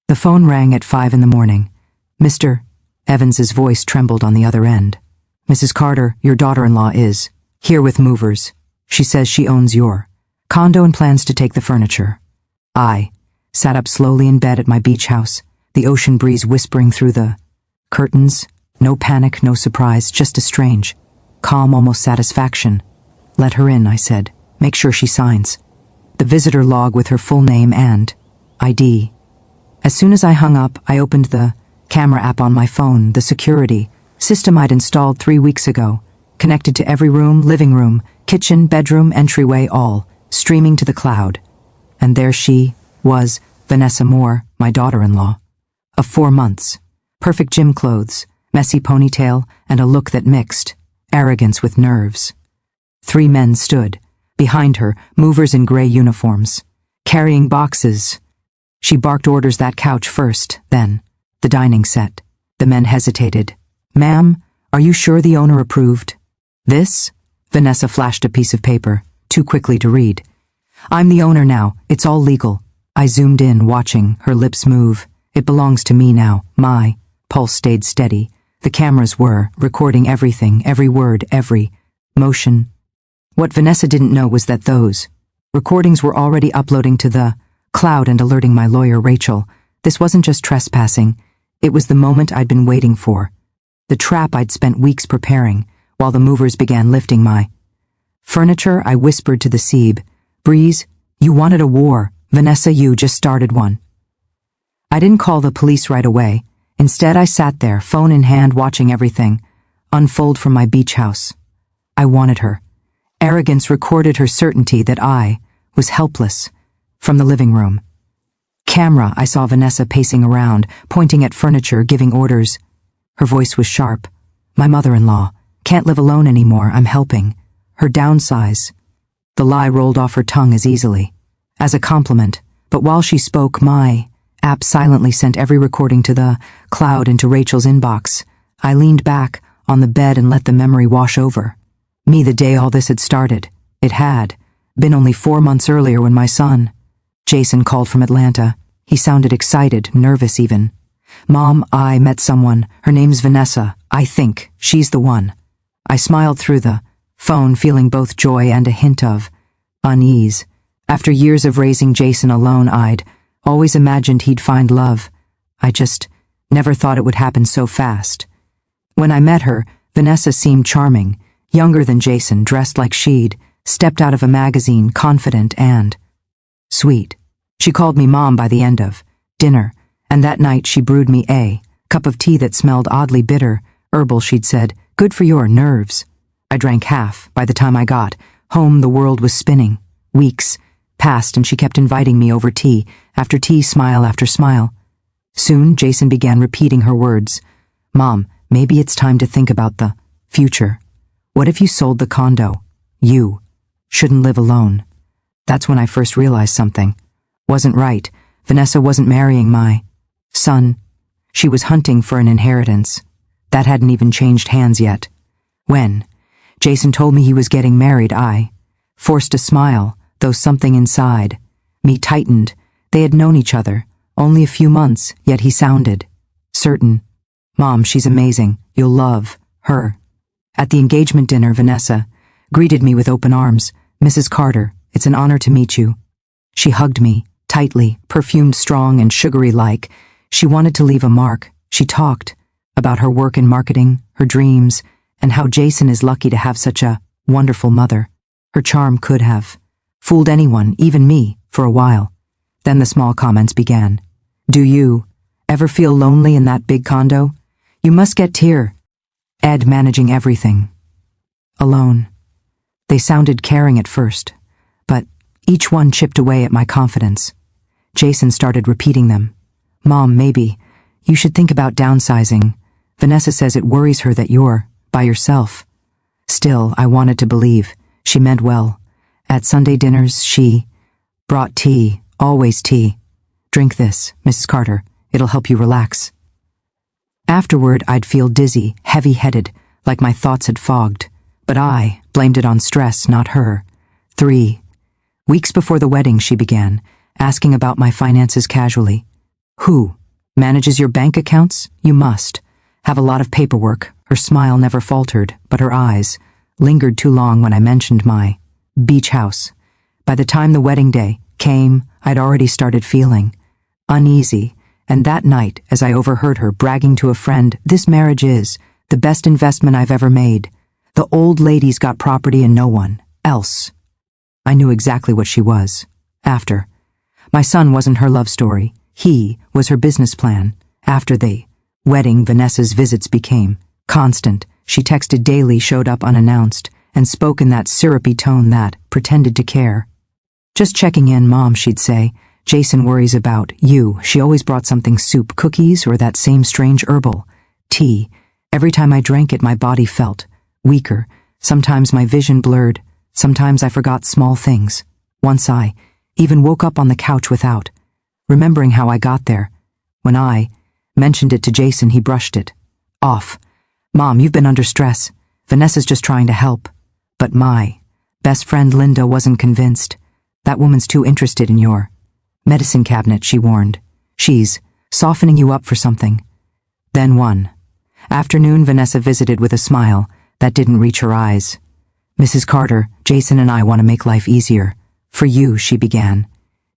The phone rang at 5 in the morning. Mr. Evans's voice trembled on the other end. Mrs. Carter, your daughter-in-law is here with movers. She says she owns your condo and plans to take the furniture. I sat up slowly in bed at my beach house, the ocean breeze whispering through the curtains. No panic, no surprise, just a strange, calm, almost satisfaction. Let her in, I said. Make sure she signs. The visitor log with her full name and ID. As soon as I hung up, I opened the camera app on my phone, the security system I'd installed 3 weeks ago, connected to every room, living room, kitchen, bedroom, entryway, all, streaming to the cloud. And there she was, Vanessa Moore, my daughter-in-law. Of 4 months. Perfect gym clothes, messy ponytail, and a look that mixed arrogance with nerves. 3 men stood behind her, movers in gray uniforms, carrying boxes. She barked orders that couch first, then the dining set. The men hesitated. Ma'am, are you sure the owner approved? This? Vanessa flashed a piece of paper, too quickly to read. I'm the owner now, it's all legal. I zoomed in, watching her lips move. It belongs to me now, my pulse stayed steady. The cameras were recording everything, every word, every motion. What Vanessa didn't know was that those recordings were already uploading to the cloud and alerting my lawyer, Rachel. This wasn't just trespassing. It was the moment I'd been waiting for. The trap I'd spent weeks preparing, while the movers began lifting my furniture. I whispered to the Seeb, Breeze, you wanted a war. Vanessa, you just started one. I didn't call the police right away. Instead, I sat there, phone in hand, watching everything unfold from my beach house. I wanted her. Arrogance recorded her certainty that I was helpless. From the living room camera, I saw Vanessa pacing around, pointing at furniture, giving orders. Her voice was sharp. My mother-in-law can't live alone anymore. I'm helping her downsize. The lie rolled off her tongue as easily as a compliment, but while she spoke, my app silently sent every recording to the cloud into Rachel's inbox. I leaned back on the bed and let the memory wash over me the day all this had started. It had been only 4 months earlier when my son, Jason, called from Atlanta. He sounded excited, nervous even. Mom, I met someone. Her name's Vanessa. I think she's the one. I smiled through the phone, feeling both joy and a hint of unease. After years of raising Jason alone, I'd always imagined he'd find love. I just never thought it would happen so fast. When I met her, Vanessa seemed charming, younger than Jason, dressed like she'd stepped out of a magazine, confident and sweet. She called me Mom by the end of dinner, and that night she brewed me a cup of tea that smelled oddly bitter, herbal, she'd said, good for your nerves. I drank half. By the time I got home, the world was spinning. Weeks passed, and she kept inviting me over tea, after tea, smile after smile. Soon, Jason began repeating her words. Mom, maybe it's time to think about the future. What if you sold the condo? You shouldn't live alone. That's when I first realized something wasn't right. Vanessa wasn't marrying my son. She was hunting for an inheritance. That hadn't even changed hands yet. When Jason told me he was getting married, I forced a smile, though something inside me tightened. They had known each other only a few months, yet he sounded certain. Mom, she's amazing. You'll love her. At the engagement dinner, Vanessa greeted me with open arms. Mrs. Carter, it's an honor to meet you. She hugged me tightly, perfumed, strong and sugary like she wanted to leave a mark. She talked about her work in marketing, her dreams, and how Jason is lucky to have such a wonderful mother. Her charm could have fooled anyone, even me, for a while. Then the small comments began. Do you ever feel lonely in that big condo? You must get here. Ed managing everything alone. They sounded caring at first, but each one chipped away at my confidence. Jason started repeating them. Mom, maybe you should think about downsizing. Vanessa says it worries her that you're by yourself. Still, I wanted to believe she meant well. At Sunday dinners, she brought tea, always tea. Drink this, Mrs. Carter. It'll help you relax. Afterward, I'd feel dizzy, heavy-headed, like my thoughts had fogged. But I blamed it on stress, not her. 3 weeks before the wedding, she began, asking about my finances casually. Who Manages your bank accounts? You must. Have a lot of paperwork. Her smile never faltered, but her eyes lingered too long when I mentioned my beach house. By the time the wedding day came, I'd already started feeling uneasy, and that night, as I overheard her bragging to a friend, "This marriage is the best investment I've ever made. The old lady's got property and no one else." I knew exactly what she was. After. My son wasn't her love story. He was her business plan. After the wedding, Vanessa's visits became constant. She texted daily, showed up unannounced, and spoke in that syrupy tone that pretended to care. "Just checking in, Mom," she'd say. "Jason worries about you." She always brought something: soup, cookies, or that same strange herbal tea. Every time I drank it, my body felt weaker. Sometimes my vision blurred. Sometimes I forgot small things. Once I even woke up on the couch without remembering how I got there. When I mentioned it to Jason, he brushed it off. "Mom, you've been under stress. Vanessa's just trying to help." But my best friend Linda wasn't convinced. "That woman's too interested in your medicine cabinet," she warned. "She's softening you up for something." Then one afternoon, Vanessa visited with a smile that didn't reach her eyes. "Mrs. Carter, Jason and I want to make life easier. For you," she began.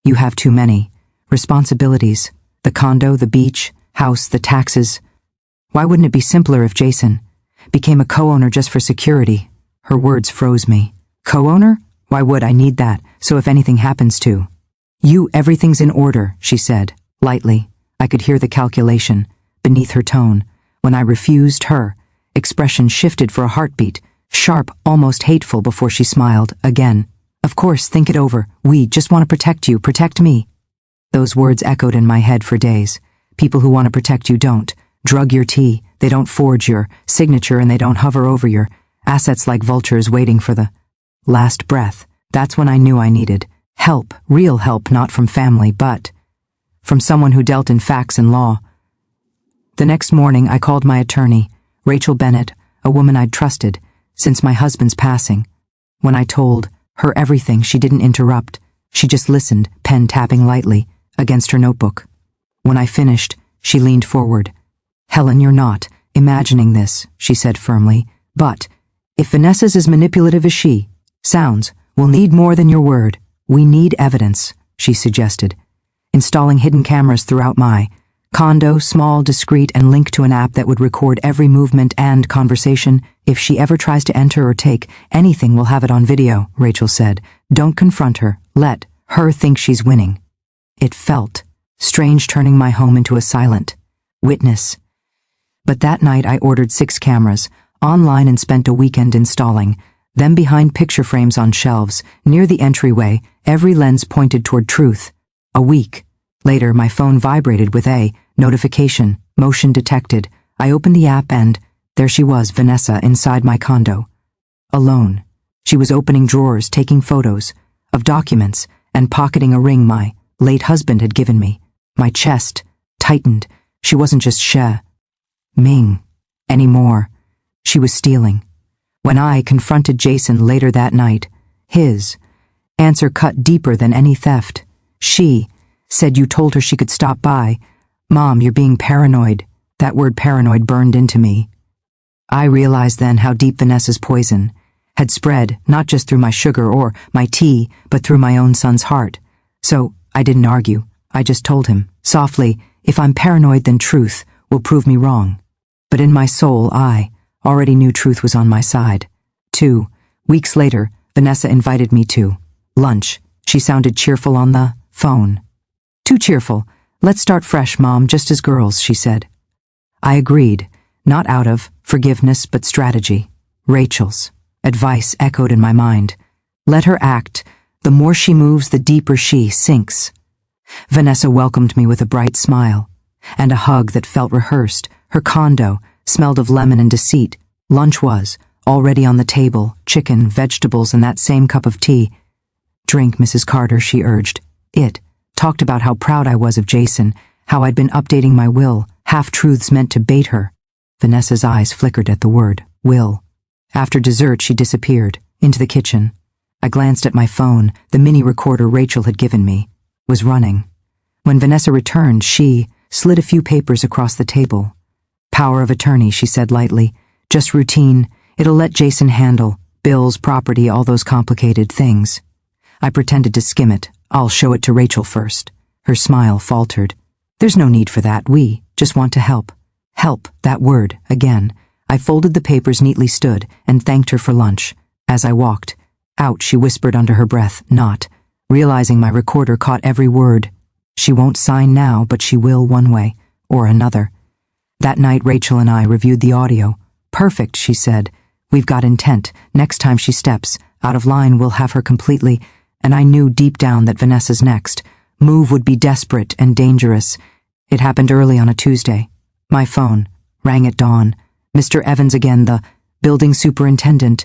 "You have too many responsibilities. The condo, the beach, house, the taxes. Why wouldn't it be simpler if Jason became a co-owner just for security?" Her words froze me. "Co-owner? Why would I need that? So if anything happens to you, everything's in order," she said, lightly. I could hear the calculation beneath her tone. When I refused, her expression shifted for a heartbeat, sharp, almost hateful, before she smiled again. "Of course, think it over. We just want to protect you, protect me." Those words echoed in my head for days. People who want to protect you don't drug your tea, they don't forge your signature, and they don't hover over your assets like vultures waiting for the last breath. That's when I knew I needed help, real help, not from family, but from someone who dealt in facts and law. The next morning, I called my attorney, Rachel Bennett, a woman I'd trusted since my husband's passing. When I told her everything, she didn't interrupt. She just listened, pen tapping lightly against her notebook. When I finished, she leaned forward. "Helen, you're not imagining this," she said firmly. "But if Vanessa's as manipulative as she sounds, we'll need more than your word. We need evidence," she suggested. "Installing hidden cameras throughout my condo, small, discreet, and linked to an app that would record every movement and conversation. If she ever tries to enter or take anything, we'll have it on video," Rachel said. "Don't confront her. Let her think she's winning." It felt strange turning my home into a silent witness. But that night I ordered 6 cameras online and spent a weekend installing them behind picture frames on shelves near the entryway. Every lens pointed toward truth. A week later, my phone vibrated with a notification. Motion detected. I opened the app and there she was, Vanessa, inside my condo. Alone. She was opening drawers, taking photos of documents, and pocketing a ring my late husband had given me. My chest tightened. She wasn't just Ming anymore. She was stealing. When I confronted Jason later that night, his answer cut deeper than any theft. She said, "You told her she could stop by." "Mom, you're being paranoid." That word paranoid burned into me. I realized then how deep Vanessa's poison had spread, not just through my sugar or my tea, but through my own son's heart. So I didn't argue. I just told him, softly, "If I'm paranoid, then truth will prove me wrong." But in my soul, I already knew truth was on my side. 2 weeks later, Vanessa invited me to lunch. She sounded cheerful on the phone. "Too cheerful. Let's start fresh, Mom, just as girls," she said. I agreed, not out of forgiveness but strategy. Rachel's advice echoed in my mind. Let her act. The more she moves, the deeper she sinks. Vanessa welcomed me with a bright smile and a hug that felt rehearsed. Her condo smelled of lemon and deceit. Lunch was already on the table, chicken, vegetables, and that same cup of tea. "Drink, Mrs. Carter," she urged. It talked about how proud I was of Jason, how I'd been updating my will, half-truths meant to bait her. Vanessa's eyes flickered at the word will. After dessert, she disappeared into the kitchen. I glanced at my phone. The mini recorder Rachel had given me was running. When Vanessa returned, she slid a few papers across the table. Power of attorney, she said lightly. Just routine. It'll let Jason handle bills, property, all those complicated things. I pretended to skim it. I'll show it to Rachel first. Her smile faltered. There's no need for that. We just want to help. Help, that word, again. I folded the papers, neatly stood, and thanked her for lunch. As I walked out, she whispered under her breath, not, realizing my recorder caught every word. She won't sign now, but she will one way or another. That night, Rachel and I reviewed the audio. Perfect, she said. We've got intent. Next time she steps out of line, we'll have her completely. And I knew deep down that Vanessa's next move would be desperate and dangerous. It happened early on a Tuesday. My phone rang at dawn. Mr. Evans again, the building superintendent.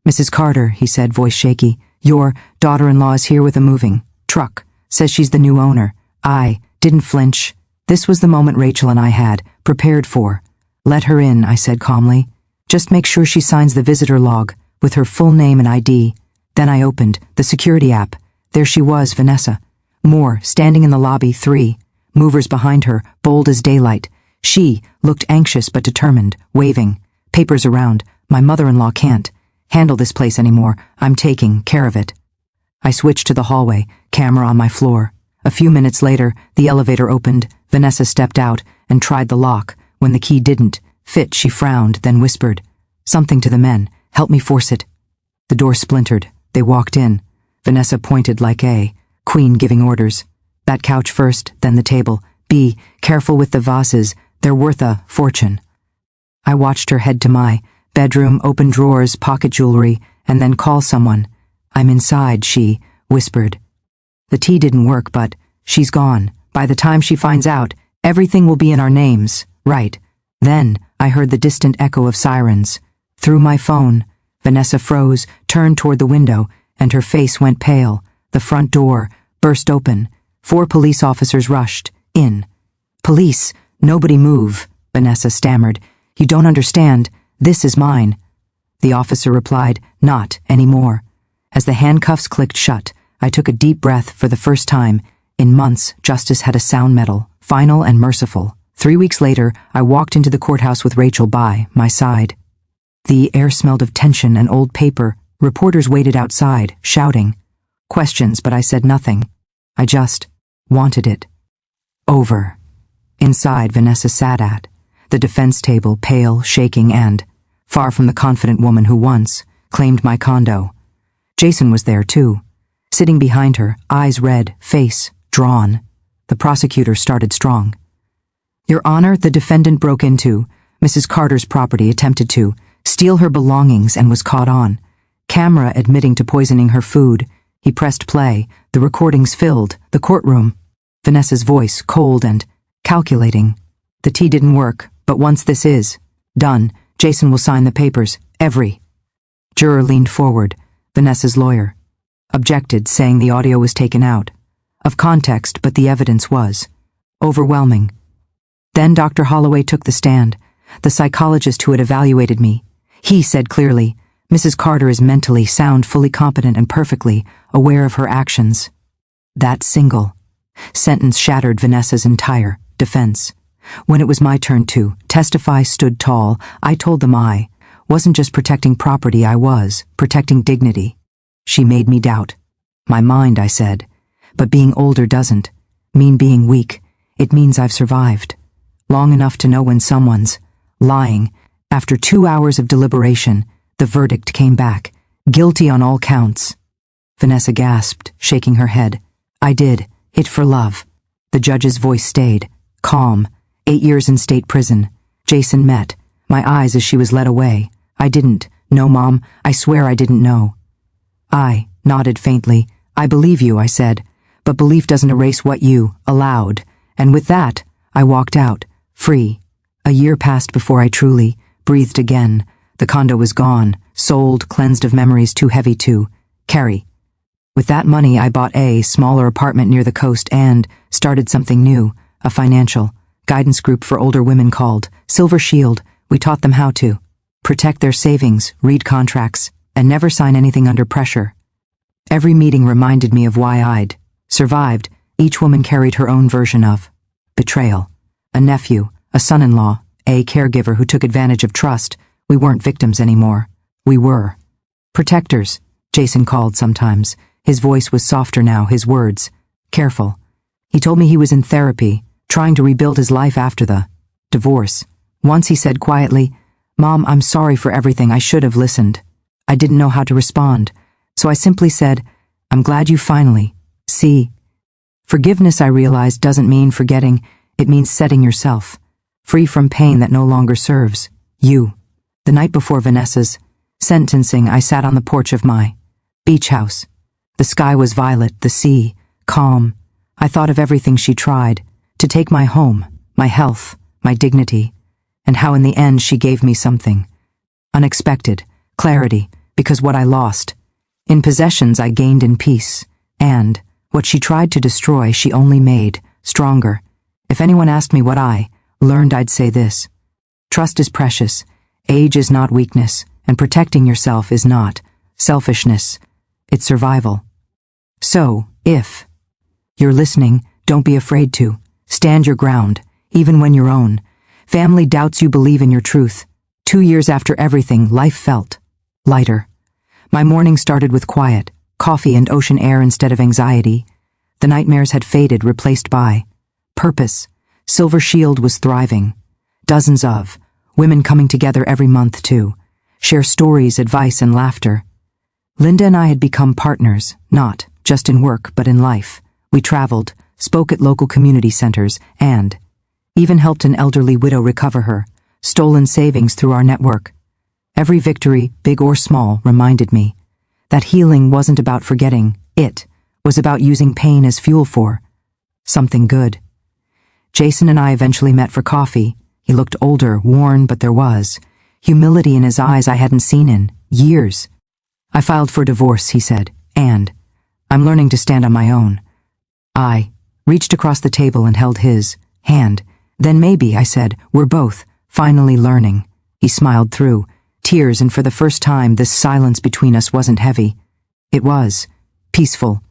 Mrs. Carter, he said, voice shaky. Your daughter-in-law is here with a moving truck. Says she's the new owner. I didn't flinch. This was the moment Rachel and I had prepared for. Let her in, I said calmly. Just make sure she signs the visitor log with her full name and ID. Then I opened the security app. There she was, Vanessa. Moore, standing in the lobby, 3 movers behind her, bold as daylight. She looked anxious but determined, waving. Papers around. My mother-in-law can't handle this place anymore. I'm taking care of it. I switched to the hallway, camera on my floor. A few minutes later, the elevator opened. Vanessa stepped out and tried the lock. When the key didn't fit, she frowned, then whispered something to the men. Help me force it. The door splintered. They walked in. Vanessa pointed like a queen giving orders. That couch first, then the table. Be careful with the vases. They're worth a fortune. I watched her head to my bedroom, open drawers, pocket jewelry, and then call someone. I'm inside, she whispered. The tea didn't work, but she's gone. By the time she finds out, everything will be in our names. Right. Then I heard the distant echo of sirens. Through my phone, Vanessa froze, turned toward the window, and her face went pale. The front door burst open. 4 police officers rushed in. Police, nobody move, Vanessa stammered. You don't understand. This is mine. The officer replied, not anymore. As the handcuffs clicked shut, I took a deep breath. For the first time in months, justice had a sound metal, final and merciful. 3 weeks later, I walked into the courthouse with Rachel by my side. The air smelled of tension and old paper. Reporters waited outside, shouting questions, but I said nothing. I just wanted it over. Inside, Vanessa sat at the defense table, pale, shaking, and far from the confident woman who once claimed my condo. Jason was there, too, sitting behind her, eyes red, face drawn. The prosecutor started strong. Your Honor, the defendant broke into Mrs. Carter's property, attempted to steal her belongings, and was caught on camera admitting to poisoning her food. He pressed play. The recordings filled the courtroom. Vanessa's voice, cold and calculating. The tea didn't work, but once this is done, Jason will sign the papers. Every juror leaned forward. Vanessa's lawyer objected, saying the audio was taken out of context, but the evidence was overwhelming. Then Dr. Holloway took the stand, the psychologist who had evaluated me. He said clearly, Mrs. Carter is mentally sound, fully competent, and perfectly aware of her actions. That single sentence shattered Vanessa's entire defense. When it was my turn to testify, stood tall, I told them I wasn't just protecting property, I was protecting dignity. She made me doubt my mind, I said, but being older doesn't mean being weak. It means I've survived long enough to know when someone's lying. After 2 hours of deliberation, the verdict came back, guilty on all counts. Vanessa gasped, shaking her head. I did it for love. The judge's voice stayed calm. 8 years in state prison. Jason met my eyes as she was led away. I didn't know, Mom. I swear I didn't know. I nodded faintly. I believe you, I said, but belief doesn't erase what you allowed. And with that, I walked out, free. A year passed before I truly breathed again. The condo was gone, sold, cleansed of memories too heavy to carry. With that money, I bought a smaller apartment near the coast and started something new, a financial guidance group for older women called Silver Shield. We taught them how to protect their savings, read contracts, and never sign anything under pressure. Every meeting reminded me of why I'd survived. Each woman carried her own version of betrayal. a nephew, a son-in-law, a caregiver who took advantage of trust. We weren't victims anymore. We were protectors, Jason called sometimes. His voice was softer now, his words careful. He told me he was in therapy, trying to rebuild his life after the divorce. Once he said quietly, "Mom, I'm sorry for everything. I should have listened." I didn't know how to respond, so I simply said, "I'm glad you finally see." Forgiveness, I realized, doesn't mean forgetting. It means setting yourself free from pain that no longer serves you. The night before Vanessa's sentencing, I sat on the porch of my beach house. The sky was violet, the sea calm. I thought of everything she tried to take my home, my health, my dignity, and how in the end she gave me something unexpected, clarity, because what I lost in possessions I gained in peace, and what she tried to destroy she only made stronger. If anyone asked me what I learned, I'd say this: trust is precious, age is not weakness, and protecting yourself is not selfishness, it's survival. So, if you're listening, don't be afraid to stand your ground, even when your own family doubts you. Believe in your truth. 2 years after everything, life felt lighter. My morning started with quiet, coffee and ocean air instead of anxiety. The nightmares had faded, replaced by purpose. Silver Shield was thriving. Dozens of women coming together every month to share stories, advice, and laughter. Linda and I had become partners, not just in work, but in life. We traveled, spoke at local community centers, and even helped an elderly widow recover her stolen savings through our network. Every victory, big or small, reminded me that healing wasn't about forgetting. It was about using pain as fuel for something good. Jason and I eventually met for coffee. He looked older, worn, but there was humility in his eyes I hadn't seen in years. "I filed for divorce," he said, "and I'm learning to stand on my own." I reached across the table and held his hand. "Then maybe," I said, "we're both finally learning." He smiled through tears, and for the first time this silence between us wasn't heavy. It was peaceful.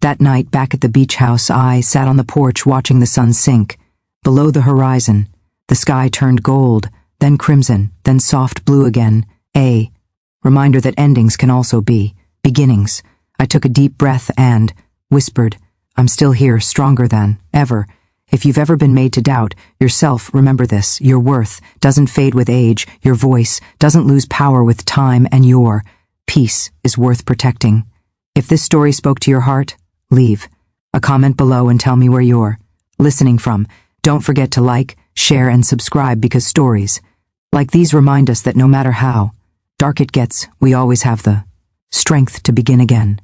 That night, back at the beach house, I sat on the porch watching the sun sink. Below the horizon, the sky turned gold, then crimson, then soft blue again. A reminder that endings can also be beginnings. I took a deep breath and whispered, "I'm still here, stronger than ever." If you've ever been made to doubt yourself, remember this: your worth doesn't fade with age, your voice doesn't lose power with time, and your peace is worth protecting. If this story spoke to your heart, leave a comment below and tell me where you're listening from. Don't forget to like, share, and subscribe, because stories like these remind us that no matter how dark it gets, we always have the strength to begin again.